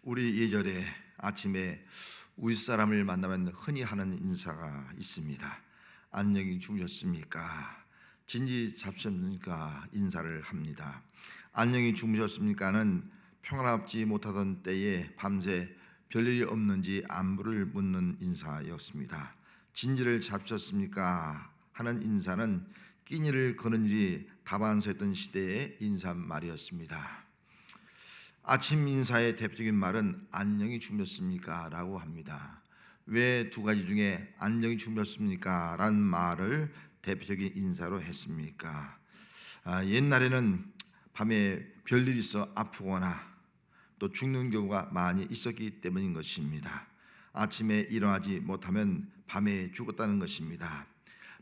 우리 예절에 아침에 윗사람을 만나면 흔히 하는 인사가 있습니다. 안녕히 주무셨습니까? 진지 잡수셨습니까? 인사를 합니다. 안녕히 주무셨습니까는 평안하지 못하던 때에 밤새 별일이 없는지 안부를 묻는 인사였습니다. 진지를 잡수셨습니까? 하는 인사는 끼니를 거는 일이 다반사였던 시대의 인사말이었습니다. 아침 인사의 대표적인 말은 안녕히 주무셨습니까? 라고 합니다. 왜 두 가지 중에 안녕히 주무셨습니까? 라는 말을 대표적인 인사로 했습니까? 옛날에는 밤에 별일이 있어 아프거나 또 죽는 경우가 많이 있었기 때문인 것입니다. 아침에 일어나지 못하면 밤에 죽었다는 것입니다.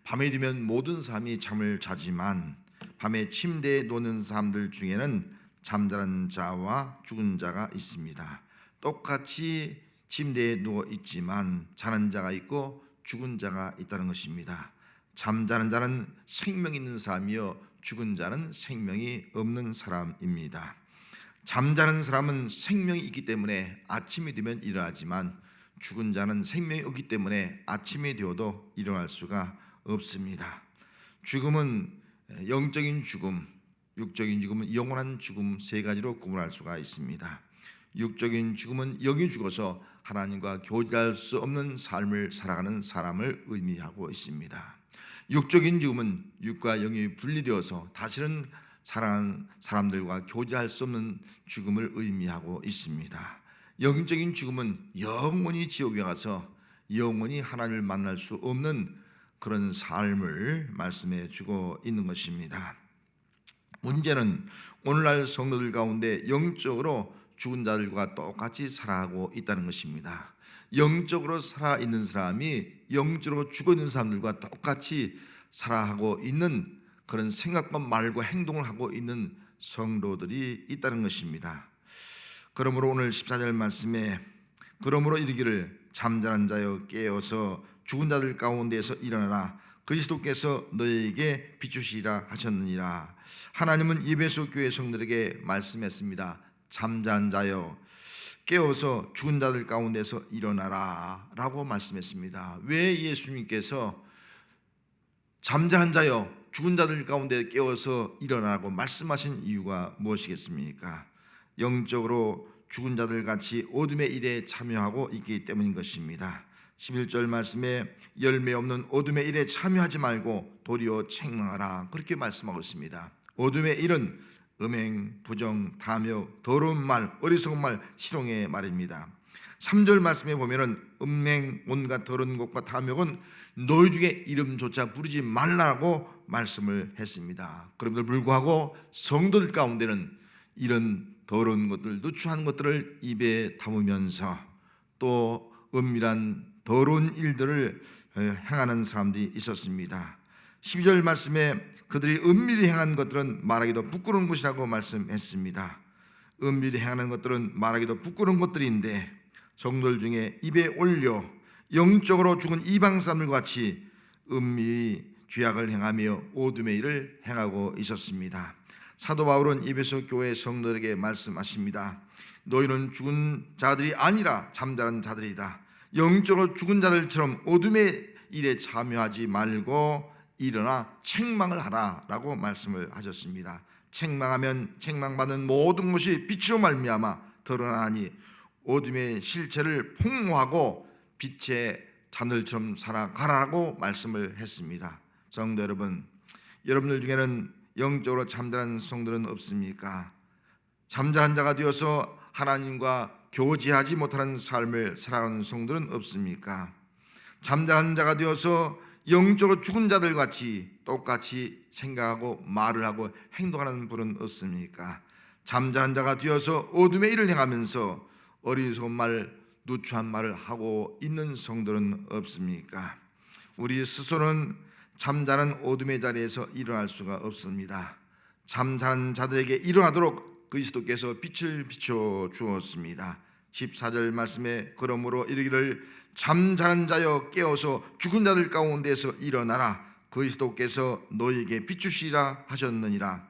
밤이 되면 모든 사람이 잠을 자지만 밤에 침대에 누는 사람들 중에는 잠자는 자와 죽은 자가 있습니다. 똑같이 침대에 누워 있지만 자는 자가 있고 죽은 자가 있다는 것입니다. 잠자는 자는 생명 있는 사람이요 죽은 자는 생명이 없는 사람입니다. 잠자는 사람은 생명이 있기 때문에 아침이 되면 일어나지만 죽은 자는 생명이 없기 때문에 아침이 되어도 일어날 수가 없습니다. 죽음은 영적인 죽음, 육적인 죽음은 영원한 죽음 세 가지로 구분할 수가 있습니다. 육적인 죽음은 영이 죽어서 하나님과 교제할 수 없는 삶을 살아가는 사람을 의미하고 있습니다. 육적인 죽음은 육과 영이 분리되어서 다시는 사랑하는 사람들과 교제할 수 없는 죽음을 의미하고 있습니다. 영적인 죽음은 영원히 지옥에 가서 영원히 하나님을 만날 수 없는 그런 삶을 말씀해 주고 있는 것입니다. 문제는 오늘날 성도들 가운데 영적으로 죽은 자들과 똑같이 살아가고 있다는 것입니다. 영적으로 살아있는 사람이 영적으로 죽어있는 사람들과 똑같이 살아가고 있는 그런 생각과 말과 행동을 하고 있는 성도들이 있다는 것입니다. 그러므로 오늘 14절 말씀에 그러므로 이르기를 잠자는 자여 깨어서 죽은 자들 가운데에서 일어나라 그리스도께서 너희에게 비추시리라 하셨느니라. 하나님은 에베소 교회 성도들에게 말씀했습니다. 잠자는 자여 깨어서 죽은 자들 가운데서 일어나라 라고 말씀했습니다. 왜 예수님께서 잠자는 자여 죽은 자들 가운데 깨어서 일어나라고 말씀하신 이유가 무엇이겠습니까? 영적으로 죽은 자들 같이 어둠의 일에 참여하고 있기 때문인 것입니다. 11절 말씀에 열매 없는 어둠의 일에 참여하지 말고 도리어 책망하라 그렇게 말씀하고 있습니다. 어둠의 일은 음행, 부정, 탐욕, 더러운 말, 어리석은 말, 실용의 말입니다. 3절 말씀에 보면은 음행, 온갖 더러운 것과 탐욕은 너희 중에 이름조차 부르지 말라고 말씀을 했습니다. 그럼에도 불구하고 성도들 가운데는 이런 더러운 것들, 누추한 것들을 입에 담으면서 또 은밀한 더러운 일들을 행하는 사람들이 있었습니다. 12절 말씀에 그들이 은밀히 행한 것들은 말하기도 부끄러운 것이라고 말씀했습니다. 은밀히 행하는 것들은 말하기도 부끄러운 것들인데 성도들 중에 입에 올려 영적으로 죽은 이방 사람들과 같이 은밀히 죄악을 행하며 어둠의 일을 행하고 있었습니다. 사도 바울은 에베소 교회 성도들에게 말씀하십니다. 너희는 죽은 자들이 아니라 잠자는 자들이다. 영적으로 죽은 자들처럼 어둠의 일에 참여하지 말고 일어나 책망을 하라 라고 말씀을 하셨습니다. 책망하면 책망받는 모든 것이 빛으로 말미암아 드러나니 어둠의 실체를 폭로하고 빛의 자들처럼 살아가라고 말씀을 했습니다. 성도 여러분, 여러분들 중에는 영적으로 잠자는 성도는 없습니까? 잠자는 자가 되어서 하나님과 교제하지 못하는 삶을 살아가는 성도는 없습니까? 잠자는 자가 되어서 영적으로 죽은 자들 같이 똑같이 생각하고 말을 하고 행동하는 분은 없습니까? 잠자는 자가 되어서 어둠의 일을 행하면서 어리석은 말, 누추한 말을 하고 있는 성도는 없습니까? 우리 스스로는 잠자는 어둠의 자리에서 일어날 수가 없습니다. 잠자는 자들에게 일어나도록 그리스도께서 빛을 비춰 주었습니다. 14절 말씀에 그러므로 이르기를 잠자는 자여 깨어서 죽은 자들 가운데서 일어나라 그리스도께서 너희에게 비추시리라 하셨느니라.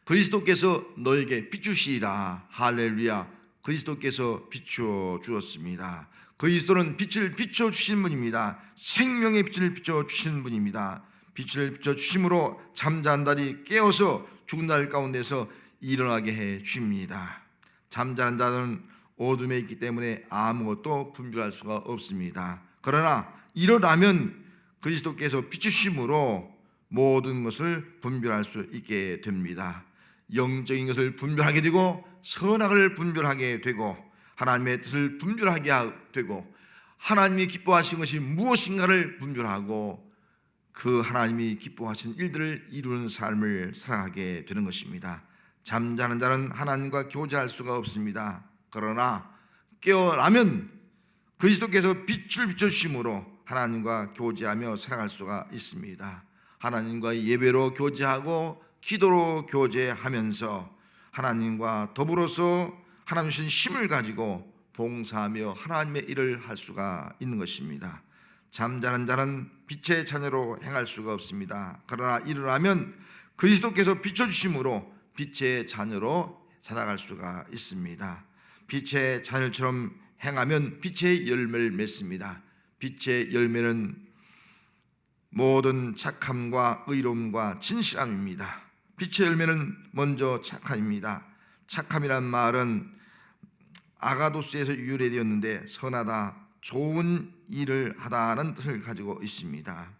그리스도께서 너희에게 비추시리라. 할렐루야. 그리스도께서 비추어 주었습니다. 그리스도는 빛을 비춰 주신 분입니다. 생명의 빛을 비춰 주신 분입니다. 빛을 비춰 주심으로 잠자는 자들이 깨어서 죽은 날 가운데서 일어나게 해 주십니다. 잠자는 자는 어둠에 있기 때문에 아무것도 분별할 수가 없습니다. 그러나 일어나면 그리스도께서 비추심으로 모든 것을 분별할 수 있게 됩니다. 영적인 것을 분별하게 되고 선악을 분별하게 되고 하나님의 뜻을 분별하게 되고 하나님이 기뻐하신 것이 무엇인가를 분별하고 그 하나님이 기뻐하신 일들을 이루는 삶을 살아가게 되는 것입니다. 잠자는 자는 하나님과 교제할 수가 없습니다. 그러나 깨어나면 그리스도께서 빛을 비춰주심으로 하나님과 교제하며 살아갈 수가 있습니다. 하나님과 예배로 교제하고 기도로 교제하면서 하나님과 더불어서 하나님 주신 힘을 가지고 봉사하며 하나님의 일을 할 수가 있는 것입니다. 잠자는 자는 빛의 자녀로 행할 수가 없습니다. 그러나 일어나면 그리스도께서 비춰주심으로 빛의 자녀로 살아갈 수가 있습니다. 빛의 자녀처럼 행하면 빛의 열매를 맺습니다. 빛의 열매는 모든 착함과 의로움과 진실함입니다. 빛의 열매는 먼저 착함입니다. 착함이란 말은 아가도스에서 유래되었는데 선하다, 좋은 일을 하다는 뜻을 가지고 있습니다.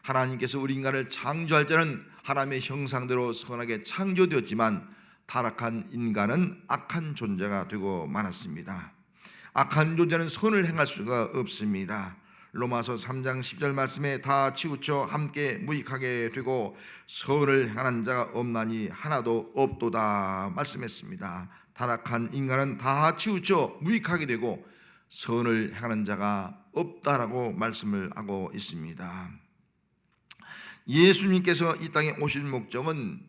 하나님께서 우리 인간을 창조할 때는 하나님의 형상대로 선하게 창조되었지만 타락한 인간은 악한 존재가 되고 말았습니다. 악한 존재는 선을 행할 수가 없습니다. 로마서 3장 10절 말씀에 다 치우쳐 함께 무익하게 되고 선을 행하는 자가 없나니 하나도 없도다 말씀했습니다. 타락한 인간은 다 치우쳐 무익하게 되고 선을 행하는 자가 없다라고 말씀을 하고 있습니다. 예수님께서 이 땅에 오신 목적은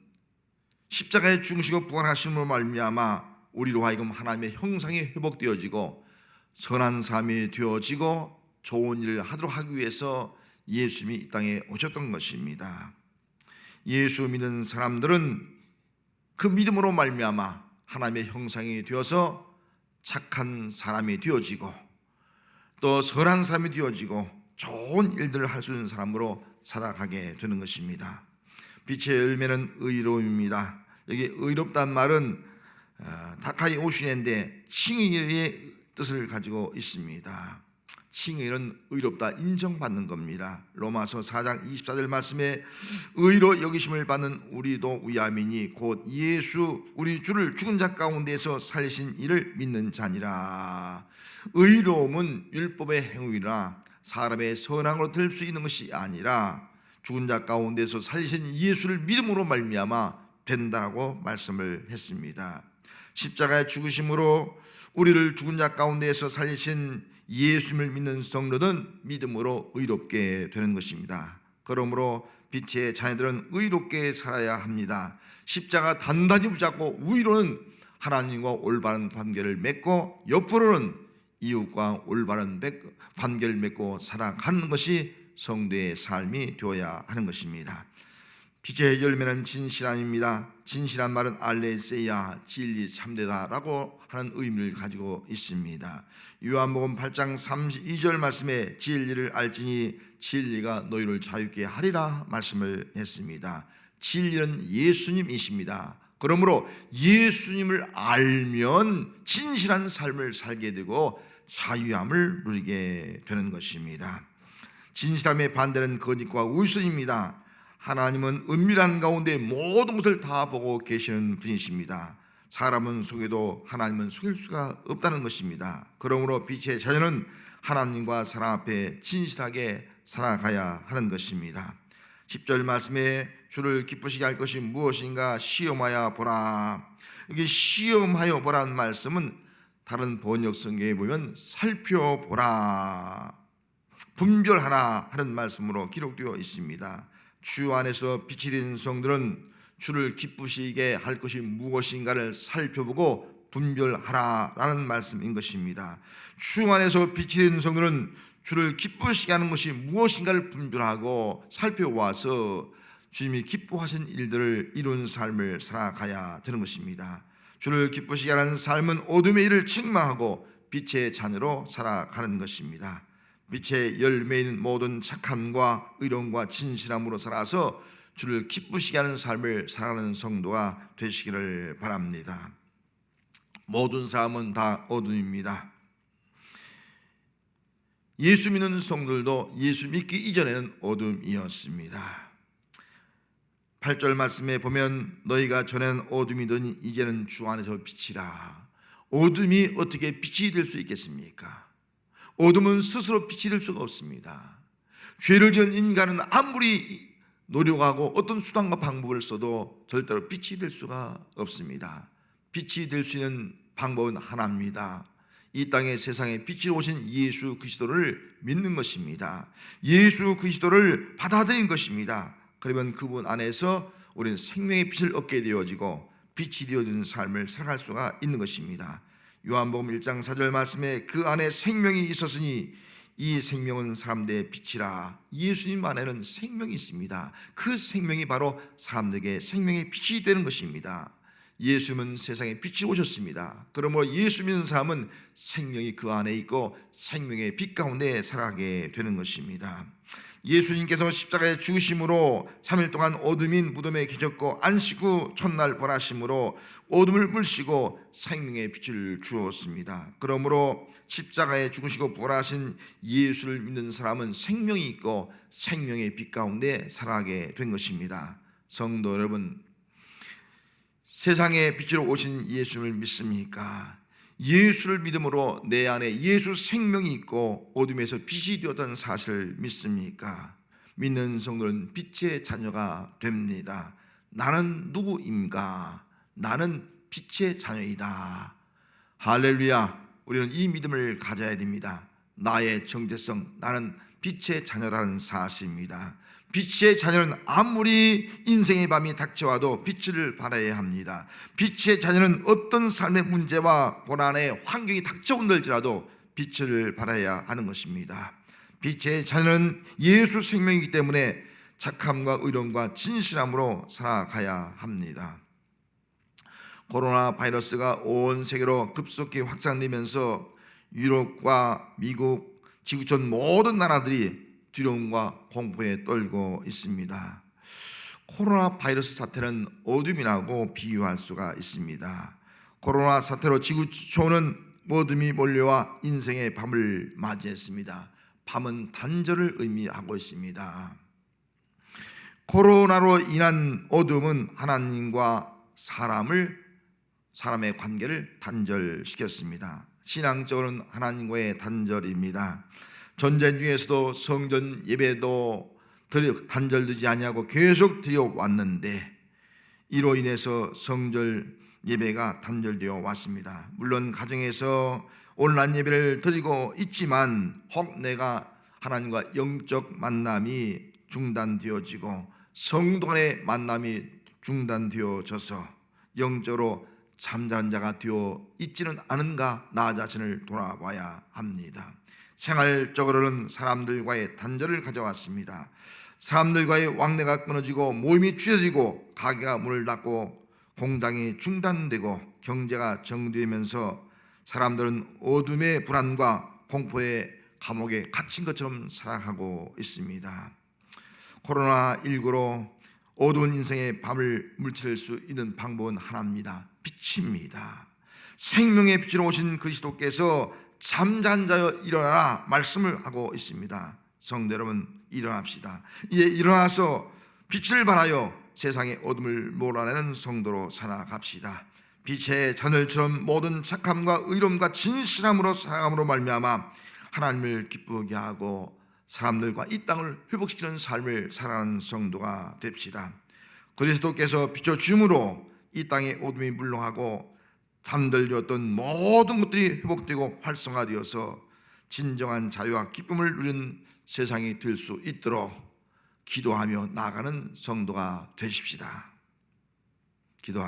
십자가에 죽으시고 부활하심으로 말미암아 우리로 하여금 하나님의 형상이 회복되어지고 선한 삶이 되어지고 좋은 일을 하도록 하기 위해서 예수님이 이 땅에 오셨던 것입니다. 예수 믿는 사람들은 그 믿음으로 말미암아 하나님의 형상이 되어서 착한 사람이 되어지고 또 선한 사람이 되어지고 좋은 일들을 할 수 있는 사람으로 살아가게 되는 것입니다. 빛의 열매는 의로움입니다. 여기 의롭다는 말은 다카이 오슈네인데 칭의의 뜻을 가지고 있습니다. 칭의는 의롭다 인정받는 겁니다. 로마서 4장 24절 말씀에 의로 여기심을 받는 우리도 위함이니 곧 예수 우리 주를 죽은 자 가운데서 살리신 이를 믿는 자니라. 의로움은 율법의 행위라 사람의 선함으로 될 수 있는 것이 아니라 죽은 자 가운데서 살리신 예수를 믿음으로 말미암아 된다고 말씀을 했습니다. 십자가의 죽으심으로 우리를 죽은 자 가운데서 살리신 예수님을 믿는 성도는 믿음으로 의롭게 되는 것입니다. 그러므로 빛의 자녀들은 의롭게 살아야 합니다. 십자가 단단히 붙잡고 위로는 하나님과 올바른 관계를 맺고 옆으로는 이웃과 올바른 관계를 맺고 살아가는 것이 성도의 삶이 되어야 하는 것입니다. 빛의 열매는 진실함입니다. 진실한 말은 알레세야, 진리 참되다라고 하는 의미를 가지고 있습니다. 요한복음 8장 32절 말씀에 진리를 알지니 진리가 너희를 자유케 하리라 말씀을 했습니다. 진리는 예수님이십니다. 그러므로 예수님을 알면 진실한 삶을 살게 되고 자유함을 누리게 되는 것입니다. 진실함의 반대는 거짓과 우선입니다. 하나님은 은밀한 가운데 모든 것을 다 보고 계시는 분이십니다. 사람은 속여도 하나님은 속일 수가 없다는 것입니다. 그러므로 빛의 자녀는 하나님과 사람 앞에 진실하게 살아가야 하는 것입니다. 10절 말씀에 주를 기쁘시게 할 것이 무엇인가 시험하여 보라. 여기 시험하여 보라는 말씀은 다른 번역 성경에 보면 살펴보라, 분별하라 하는 말씀으로 기록되어 있습니다. 주 안에서 빛이 된 성들은 주를 기쁘시게 할 것이 무엇인가를 살펴보고 분별하라라는 말씀인 것입니다. 주 안에서 빛이 된 성들은 주를 기쁘시게 하는 것이 무엇인가를 분별하고 살펴와서 주님이 기뻐하신 일들을 이룬 삶을 살아가야 되는 것입니다. 주를 기쁘시게 하는 삶은 어둠의 일을 책망하고 빛의 자녀로 살아가는 것입니다. 빛의 열매인 모든 착함과 의로움과 진실함으로 살아서 주를 기쁘시게 하는 삶을 살아가는 성도가 되시기를 바랍니다. 모든 사람은 다 어둠입니다. 예수 믿는 성도들도 예수 믿기 이전에는 어둠이었습니다. 8절 말씀에 보면 너희가 전에는 어둠이더니 이제는 주 안에서 빛이라. 어둠이 어떻게 빛이 될 수 있겠습니까? 어둠은 스스로 빛이 될 수가 없습니다. 죄를 지은 인간은 아무리 노력하고 어떤 수단과 방법을 써도 절대로 빛이 될 수가 없습니다. 빛이 될 수 있는 방법은 하나입니다. 이 땅의 세상에 빛이 오신 예수 그리스도를 믿는 것입니다. 예수 그리스도를 받아들인 것입니다. 그러면 그분 안에서 우리는 생명의 빛을 얻게 되어지고 빛이 되어진 삶을 살아갈 수가 있는 것입니다. 요한복음 1장 4절 말씀에 그 안에 생명이 있었으니 이 생명은 사람들의 빛이라. 예수님 안에는 생명이 있습니다. 그 생명이 바로 사람들에게 생명의 빛이 되는 것입니다. 예수님은 세상에 빛이 오셨습니다. 그러므로 예수 믿는 사람은 생명이 그 안에 있고 생명의 빛 가운데 살아가게 되는 것입니다. 예수님께서 십자가에 죽으심으로 3일 동안 어둠인 무덤에 계셨고 안식 후 첫날 부활하심으로 어둠을 물시고 생명의 빛을 주었습니다. 그러므로 십자가에 죽으시고 부활하신 예수를 믿는 사람은 생명이 있고 생명의 빛 가운데 살아가게 된 것입니다. 성도 여러분, 세상에 빛으로 오신 예수를 믿습니까? 예수를 믿음으로 내 안에 예수 생명이 있고 어둠에서 빛이 되었다는 사실을 믿습니까? 믿는 성도는 빛의 자녀가 됩니다. 나는 누구인가? 나는 빛의 자녀이다. 할렐루야. 우리는 이 믿음을 가져야 됩니다. 나의 정체성, 나는 빛의 자녀라는 사실입니다. 빛의 자녀는 아무리 인생의 밤이 닥쳐와도 빛을 발해야 합니다. 빛의 자녀는 어떤 삶의 문제와 고난의 환경이 닥쳐온들지라도 빛을 발해야 하는 것입니다. 빛의 자녀는 예수 생명이기 때문에 착함과 의로움과 진실함으로 살아가야 합니다. 코로나 바이러스가 온 세계로 급속히 확산되면서 유럽과 미국, 지구촌 모든 나라들이 두려움과 공포에 떨고 있습니다. 코로나 바이러스 사태는 어둠이라고 비유할 수가 있습니다. 코로나 사태로 지구촌은 어둠이 몰려와 인생의 밤을 맞이했습니다. 밤은 단절을 의미하고 있습니다. 코로나로 인한 어둠은 하나님과 사람의 관계를 단절시켰습니다. 신앙적으로는 하나님과의 단절입니다. 전쟁 중에서도 성전 예배도 단절되지 아니하고 계속 드려왔는데 이로 인해서 성전 예배가 단절되어 왔습니다. 물론 가정에서 온라인 예배를 드리고 있지만 혹 내가 하나님과 영적 만남이 중단되어지고 성도 간의 만남이 중단되어져서 영적으로 잠자는 자가 되어 있지는 않은가 나 자신을 돌아봐야 합니다. 생활적으로는 사람들과의 단절을 가져왔습니다. 사람들과의 왕래가 끊어지고 모임이 줄여지고 가게가 문을 닫고 공장이 중단되고 경제가 정지되면서 사람들은 어둠의 불안과 공포의 감옥에 갇힌 것처럼 살아가고 있습니다. 코로나19로 어두운 인생의 밤을 물칠 수 있는 방법은 하나입니다. 빛입니다. 생명의 빛으로 오신 그리스도께서 잠잔 자여 일어나라 말씀을 하고 있습니다. 성도 여러분, 일어납시다. 이제 일어나서 빛을 발하여 세상의 어둠을 몰아내는 성도로 살아갑시다. 빛의 자녀처럼 모든 착함과 의로움과 진실함으로 살아감으로 말미암아 하나님을 기쁘게 하고 사람들과 이 땅을 회복시키는 삶을 살아가는 성도가 됩시다. 그리스도께서 비춰줌으로 이 땅의 어둠이 물러가고 단절되었던 모든 것들이 회복되고 활성화되어서 진정한 자유와 기쁨을 누리는 세상이 될 수 있도록 기도하며 나아가는 성도가 되십시다. 기도하겠습니다.